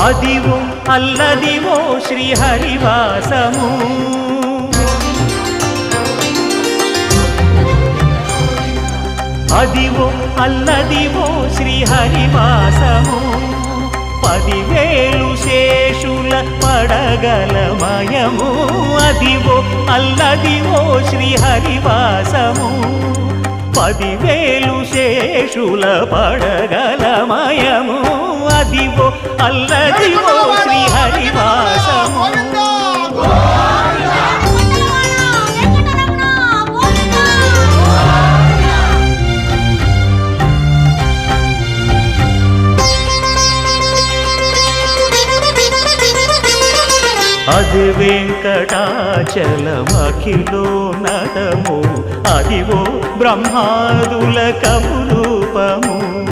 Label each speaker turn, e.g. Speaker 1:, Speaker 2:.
Speaker 1: అదివో అల్లదివో శ్రీహరివాసము అదివో అల్లదివో శ్రీహరివాసము 10,000 శేషుల పడగలమయము అదివో అల్లదివో శ్రీహరివాసము 10,000 శేషుల పడగలమయము అదివో అల్లదివో శ్రీహరివాసము అది వెంకటాచలమఖిలో నటము అదివో బ్రహ్మాదుల కపురూపము